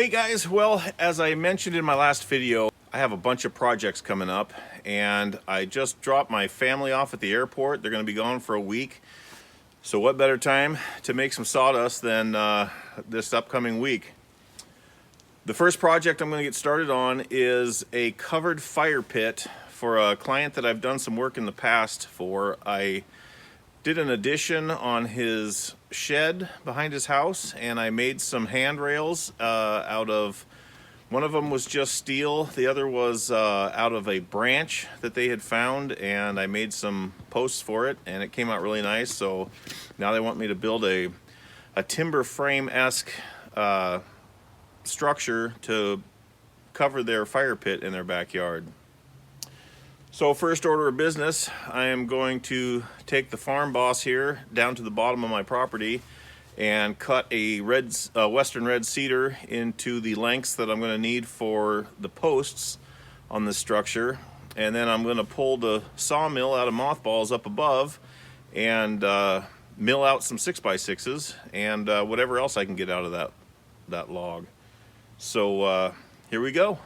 Hey guys, well, as I mentioned in my last video, I have a bunch of projects coming up, and I just dropped my family off at the airport. They're going to be gone for a week. So what better time to make some sawdust than this upcoming week? The first project I'm going to get started on is a covered fire pit for a client that I've done some work in the past for. I did an addition on his shed behind his house, and I made some handrails out of, one of them was just steel, the other was out of a branch that they had found, and I made some posts for it, and it came out really nice. So now they want me to build a timber frame-esque structure to cover their fire pit in their backyard. So first order of business, I am going to take the farm boss here down to the bottom of my property and cut a Western Red Cedar into the lengths that I'm going to need for the posts on this structure. And then I'm going to pull the sawmill out of mothballs up above and mill out some 6x6s and whatever else I can get out of that log. So here we go.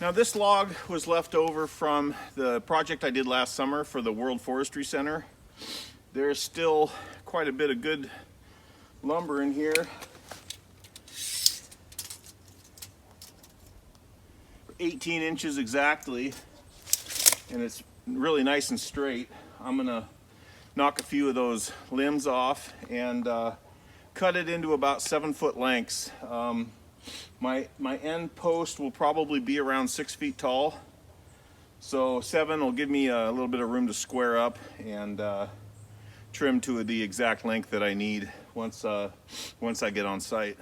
Now this log was left over from the project I did last summer for the World Forestry Center. There's still quite a bit of good lumber in here. 18 inches exactly, and it's really nice and straight. I'm gonna knock a few of those limbs off and cut it into about 7-foot lengths. My end post will probably be around 6 feet tall, so 7 will give me a little bit of room to square up and trim to the exact length that I need once I get on site.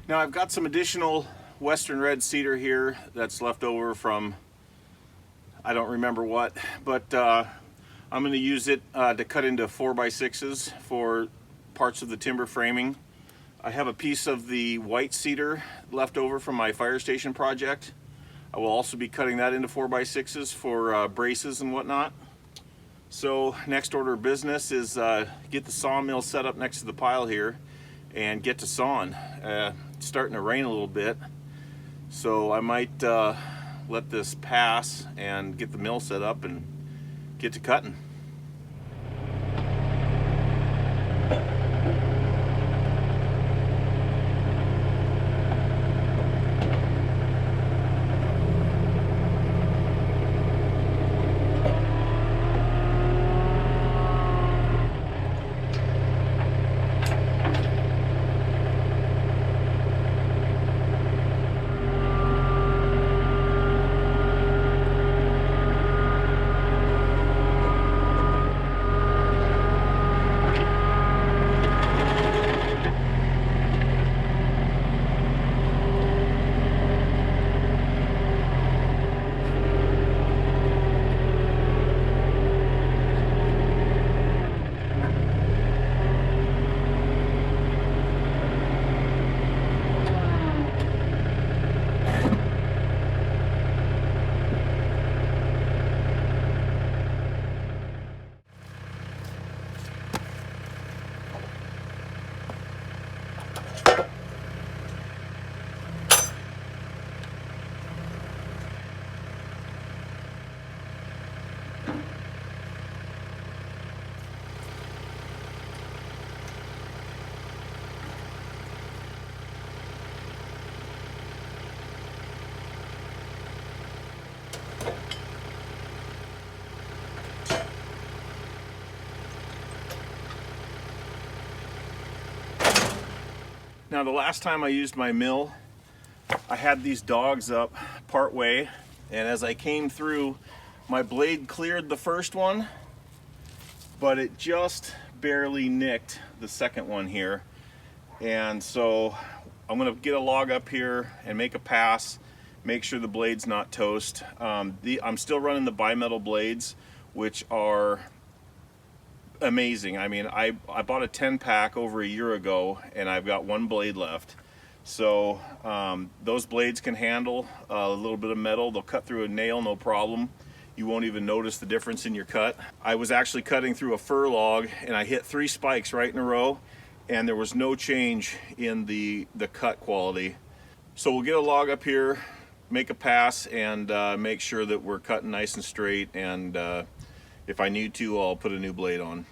Now I've got some additional Western Red Cedar here that's left over from, I don't remember what, but I'm going to use it to cut into 4x6s for parts of the timber framing. I have a piece of the white cedar left over from my fire station project. I will also be cutting that into 4x6s for braces and whatnot. So next order of business is get the sawmill set up next to the pile here and get to sawing. It's starting to rain a little bit, so I might let this pass and get the mill set up and get to cutting. Now the last time I used my mill, I had these dogs up part way, and as I came through, my blade cleared the first one, but it just barely nicked the second one here. And so I'm gonna get a log up here and make a pass, make sure the blade's not toast. I'm still running the bimetal blades, which are amazing. I mean, I bought a 10-pack over a year ago, and I've got one blade left. So those blades can handle a little bit of metal. They'll cut through a nail, no problem. You won't even notice the difference in your cut. I was actually cutting through a fir log, and I hit 3 spikes right in a row, and there was no change in the cut quality. So we'll get a log up here, make a pass, and make sure that we're cutting nice and straight, and if I need to, I'll put a new blade on.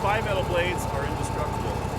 5-metal blades are indestructible.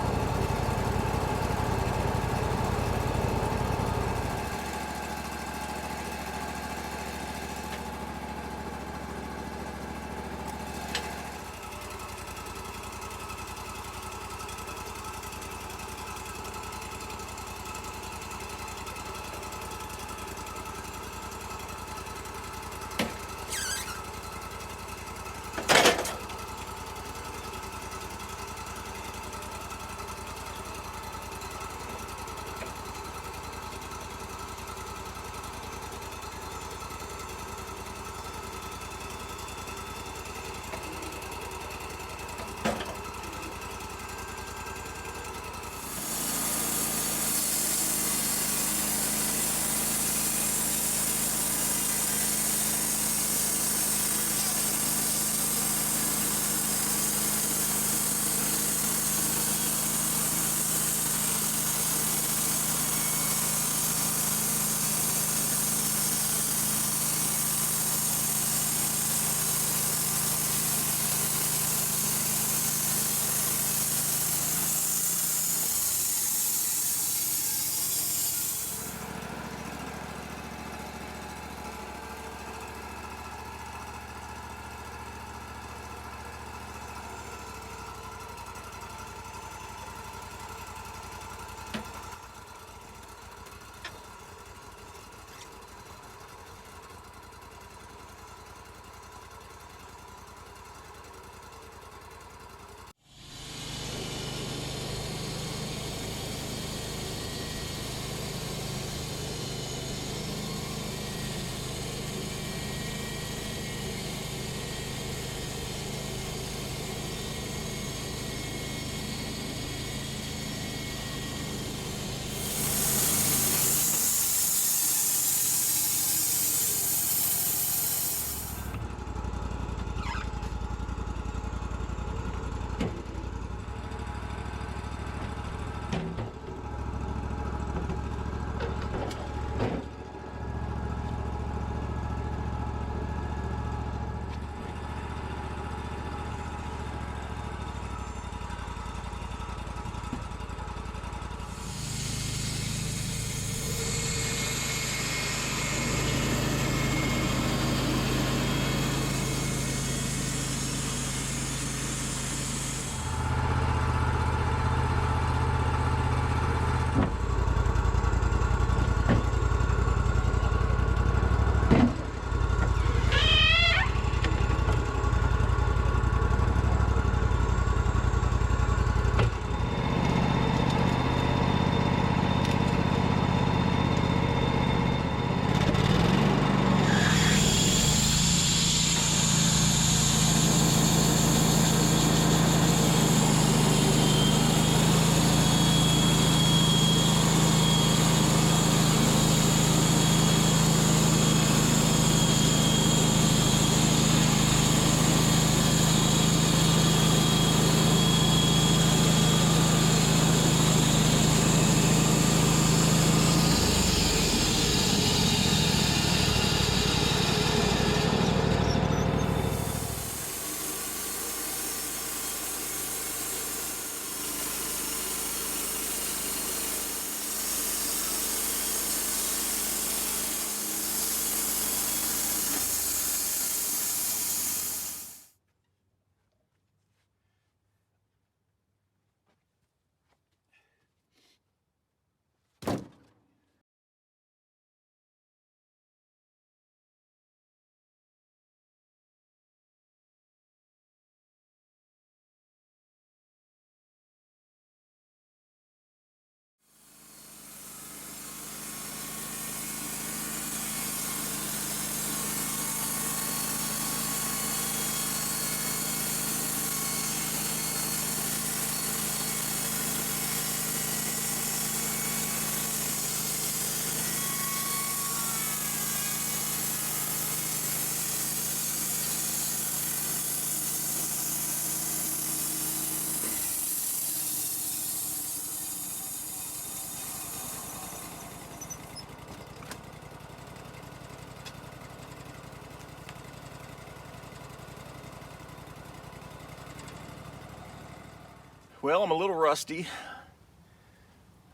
Well, I'm a little rusty.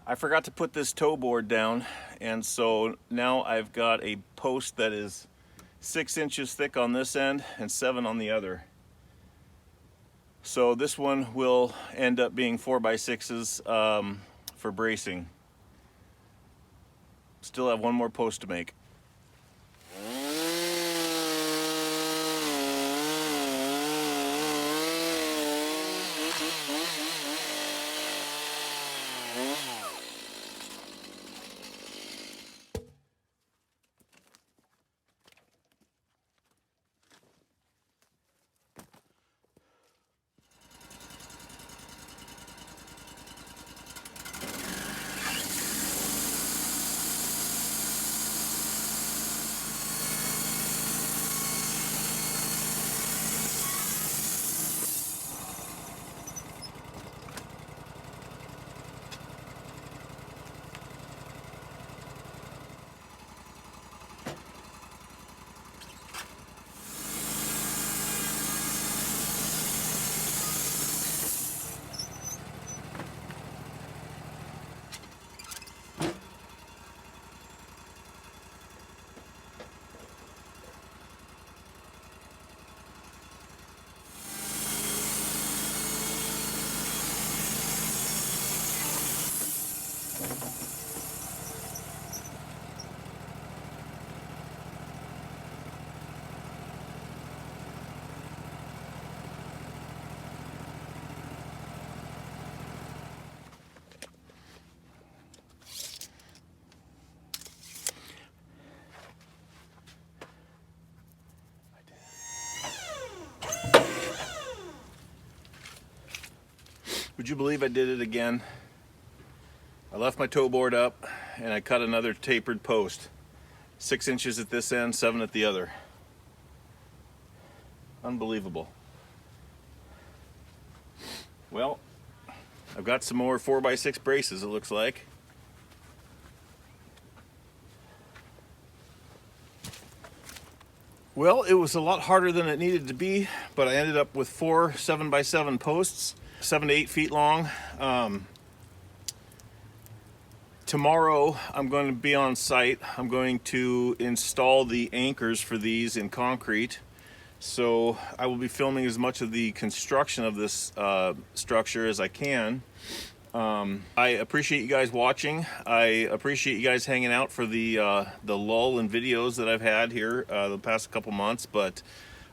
I forgot to put this toe board down, and so now I've got a post that is 6 inches thick on this end and 7 on the other. So this one will end up being 4x6s for bracing. Still have one more post to make. Would you believe I did it again? I left my toe board up and I cut another tapered post. 6 inches at this end, 7 at the other. Unbelievable. Well, I've got some more 4x6 braces, it looks like. Well, it was a lot harder than it needed to be, but I ended up with 4 7x7 posts, 7 to 8 feet long. Tomorrow I'm going to be on site. I'm going to install the anchors for these in concrete. So I will be filming as much of the construction of this structure as I can. I appreciate you guys watching. I appreciate you guys hanging out for the lull in videos that I've had here the past couple months, but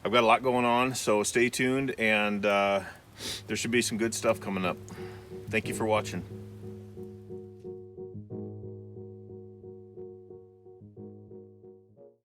I've got a lot going on, so stay tuned, and there should be some good stuff coming up. Thank you for watching.